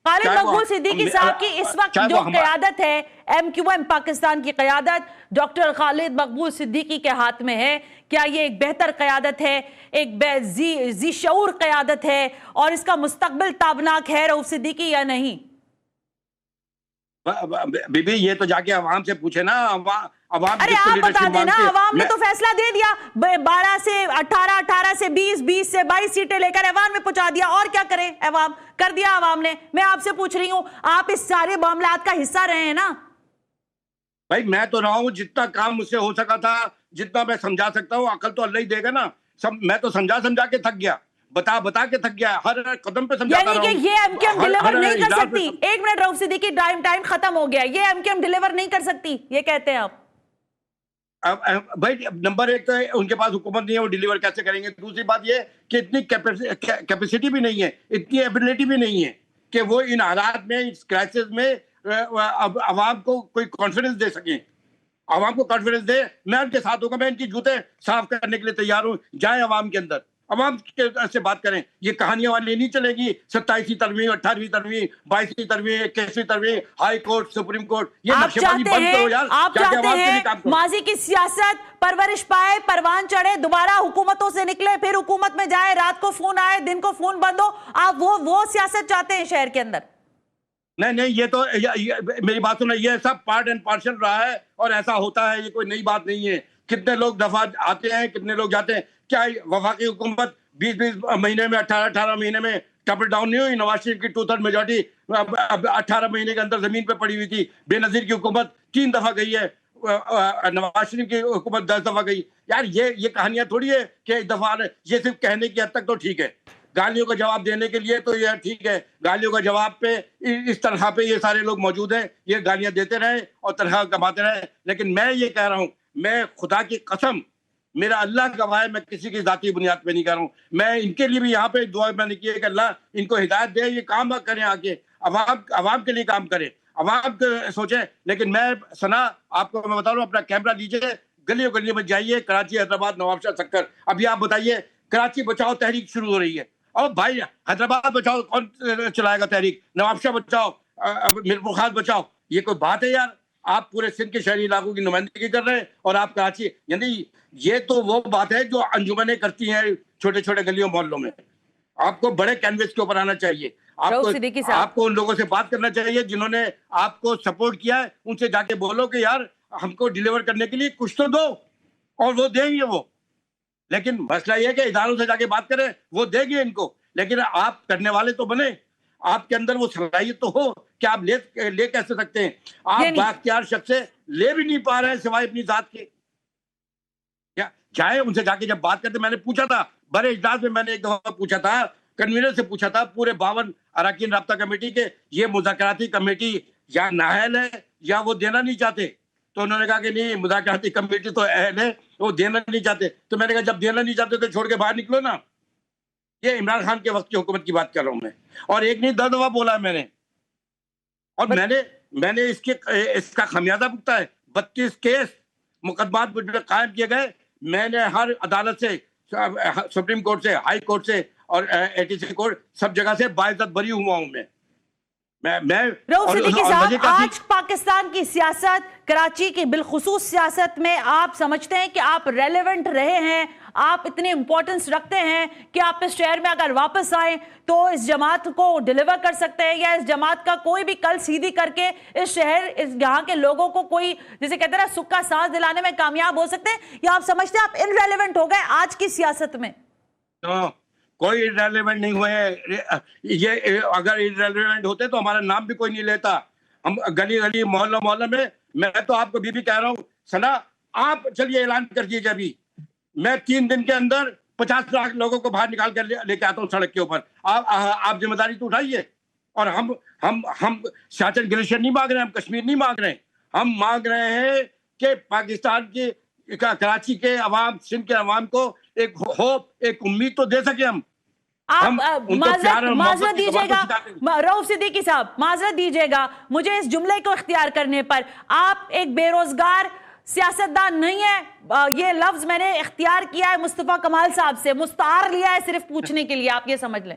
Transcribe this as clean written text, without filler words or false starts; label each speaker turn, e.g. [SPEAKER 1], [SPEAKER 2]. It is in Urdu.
[SPEAKER 1] خالد مقبول صدیقی صاحب کی اس وقت جو قیادت ہے ایم کیو ایم پاکستان کی قیادت ڈاکٹر خالد مقبول صدیقی کے ہاتھ میں ہے، کیا یہ ایک بہتر قیادت ہے، ایک ذی شعور قیادت ہے اور اس کا مستقبل تابناک ہے رؤوف صدیقی یا نہیں؟
[SPEAKER 2] بی بی یہ تو جا کے عوام سے پوچھے نا، عوام
[SPEAKER 1] ارے آپ بتا دینا، عوام نے تو فیصلہ دے دیا، 12 سے 18، 18 سے 20، 20 سے 22 سیٹیں لے کر ایوان میں پہنچا دیا، اور کیا کریں؟ عوام کر دیا عوام نے۔ میں آپ سے پوچھ رہی ہوں، آپ اس سارے معاملات کا حصہ رہے ہیں نا؟
[SPEAKER 2] بھائی میں تو رہا ہوں، جتنا کام مجھ سے ہو سکا تھا، جتنا میں سمجھا سکتا ہوں، عقل تو اللہ ہی دے گا نا۔ میں تو سمجھا کے تھک گیا، بتا کے تھک گیا، ہر قدم پہ سمجھاتا رہا ہوں۔
[SPEAKER 1] یعنی کہ یہ ایم کیو ایم ڈیلیور نہیں کر سکتی؟ ایک منٹ رؤوف صدیقی، ٹائم ختم ہو گیا، یہ ایم کیو ایم ڈیلیور نہیں کر سکتی، یہ کہتے ہیں آپ؟
[SPEAKER 2] بھائی نمبر ایک تو ان کے پاس حکومت نہیں ہے، وہ ڈیلیور کیسے کریں گے؟ دوسری بات یہ کہ اتنی کیپیسٹی بھی نہیں ہے، اتنی ایبیلٹی بھی نہیں ہے کہ وہ ان حالات میں، اس کرائسس میں عوام کو کوئی کانفیڈنس دے سکیں۔ عوام کو کانفیڈنس دے، میں ان کے ساتھ ہوگا، میں ان کی جوتے صاف کرنے کے لیے تیار ہوں۔ جائیں عوام کے اندر، عوام سے بات کریں، یہ کہانیاں والی نہیں چلے گی، 27ویں ترمیم، 18ویں ترمیم، 22ویں ترمیم، 21ویں ترمیم، ہائی کورٹ، سپریم کورٹ، یہ نقشے بازی بند کرو یار۔
[SPEAKER 1] آپ چاہتے ہیں ماضی کی سیاست پرورش پائے، پروان چڑھے، دوبارہ حکومتوں سے نکلے، پھر حکومت میں جائے، رات کو فون آئے، دن کو فون بند ہو، آپ وہ سیاست چاہتے ہیں شہر کے اندر؟
[SPEAKER 2] نہیں، یہ تو میری بات سنیں، یہ سب پارٹ اینڈ پارشل رہا ہے اور ایسا ہوتا ہے، یہ کوئی نئی بات نہیں ہے۔ کتنے لوگ دفعہ آتے ہیں، کتنے لوگ جاتے ہیں۔ کیا وفاقی حکومت 20 مہینے میں، 18 مہینے میں ٹپل ڈاؤن نہیں ہوئی؟ نواز شریف کی 2/3 میجورٹی 18 مہینے کے اندر زمین پہ پڑی ہوئی تھی۔ بے نظیر کی حکومت 3 دفعہ گئی ہے، نواز شریف کی حکومت 10 دفعہ گئی۔ یار یہ کہانیاں تھوڑی ہے کہ ایک دفعہ، یہ صرف کہنے کی حد تک تو ٹھیک ہے، گالیوں کا جواب دینے کے لیے تو یہ ٹھیک ہے، گالیوں کا جواب پہ اس طرح پہ یہ سارے لوگ موجود ہیں، یہ گالیاں دیتے رہیں اور تنخواہ کماتے رہیں۔ لیکن میں یہ کہہ رہا ہوں، میں خدا کی قسم، میرا اللہ گواہ ہے، میں کسی کی ذاتی بنیاد پہ نہیں کہہ رہا ہوں، میں ان کے لیے بھی یہاں پہ دعا میں نے کی ہے کہ اللہ ان کو ہدایت دے، یہ کام کریں، آگے عوام کے لیے کام کریں، عوام کو سوچیں۔ لیکن میں سنا، آپ کو میں بتا رہا ہوں، اپنا کیمرہ لیجئے، گلیوں میں جائیے، کراچی، حیدرآباد، نواب شاہ سکر، ابھی آپ بتائیے، کراچی بچاؤ تحریک شروع ہو رہی ہے، اور بھائی حیدرآباد بچاؤ کون چلائے گا تحریک؟ نواب شاہ بچاؤ، میرپور خاص بچاؤ، یہ کوئی بات ہے یار؟ آپ پورے سندھ کے شہری علاقوں کی نمائندگی کر رہے ہیں اور آپ کراچی، یعنی یہ تو وہ بات ہے جو انجمنیں کرتی ہیں چھوٹے چھوٹے گلیوں محلوں میں۔ آپ کو بڑے کینوس کے اوپر آنا چاہیے، آپ کو ان لوگوں سے بات کرنا چاہیے جنہوں نے آپ کو سپورٹ کیا ہے، ان سے جا کے بولو کہ یار ہم کو ڈیلیور کرنے کے لیے کچھ تو دو، اور وہ دیں گے وہ۔ لیکن مسئلہ یہ ہے کہ اداروں سے جا کے بات کریں، وہ دے گی ان کو، لیکن آپ کرنے والے تو بنے، آپ کے اندر وہ صلاحیت تو ہو کہ آپ لے کیسے سکتے ہیں؟ آپ بااختیار شخص سے لے بھی نہیں پا رہے ہیں سوائے اپنی ذات کے۔ جائیں ان سے جا کے جب بات کرتے، میں نے پوچھا تھا بڑے اجلاس میں، میں نے ایک دفعہ پوچھا تھا، کنوینر سے پوچھا تھا پورے 52 اراکین رابطہ کمیٹی کے، یہ مذاکراتی کمیٹی یا نااہل ہے یا وہ دینا نہیں چاہتے؟ تو انہوں نے کہا کہ نہیں، مذاکراتی کمیٹی تو اہل ہے، وہ دینا نہیں چاہتے۔ تو میں نے کہا جب دینا نہیں چاہتے تو چھوڑ کے باہر نکلو نا۔ یہ عمران خان کے وقت کی حکومت کی بات کر رہا ہوں میں، اور ایک نہیں 10 دفعہ بولا ہے میں نے، اور میں نے اس کا خمیازہ بھگتا ہے۔ 32 کیس مقدمات قائم کیے گئے، میں نے ہر عدالت سے، سپریم کورٹ سے، ہائی کورٹ سے اور ATC کورٹ، سب جگہ سے باعزت بری ہوا ہوں میں۔
[SPEAKER 1] رؤوف صدیقی صاحب، آج پاکستان کی سیاست، کراچی کی بالخصوص سیاست میں آپ سمجھتے ہیں کہ آپ ریلیونٹ رہے ہیں، آپ اتنے امپورٹنس رکھتے ہیں کہ آپ اس شہر میں اگر واپس آئیں تو اس جماعت کو ڈیلیور کر سکتے ہیں، یا اس جماعت کا کوئی بھی کل سیدھی کر کے اس شہر، اس یہاں کے لوگوں کو کوئی جسے کہتے ہیں سکھ کا سانس دلانے میں کامیاب ہو سکتے ہیں، یا آپ سمجھتے ہیں آپ ان ریلیونٹ ہو گئے آج کی سیاست میں؟
[SPEAKER 2] کوئی ریلیونٹ نہیں ہوئے، یہ اگر ریلیونٹ ہوتے تو ہمارا نام بھی کوئی نہیں لیتا۔ ہم گلی محلہ میں تو آپ کو بھی کہہ رہا ہوں، سنا آپ چلیے اعلان کر دیجیے، ابھی میں 3 دن کے اندر 50 لاکھ لوگوں کو باہر نکال کر لے کے آتا ہوں سڑک کے اوپر۔ آپ ذمہ داری تو اٹھائیے۔ اور ہم شاچن گلیشیر نہیں مانگ رہے ہیں، ہم کشمیر نہیں مانگ رہے ہیں، ہم مانگ رہے ہیں کہ پاکستان کی، کراچی کے عوام، سندھ کے عوام کو ایک ہوپ، ایک امید تو دے سکے ہم۔
[SPEAKER 1] آپ معذرت دیجئے گا رؤوف صدیقی صاحب، معذرت دیجئے گا مجھے اس جملے کو اختیار کرنے پر، آپ ایک بے روزگار سیاستدان نہیں ہے، یہ لفظ میں نے اختیار کیا ہے مصطفیٰ کمال صاحب سے، مستعار لیا ہے صرف پوچھنے کے لیے، آپ یہ سمجھ لیں۔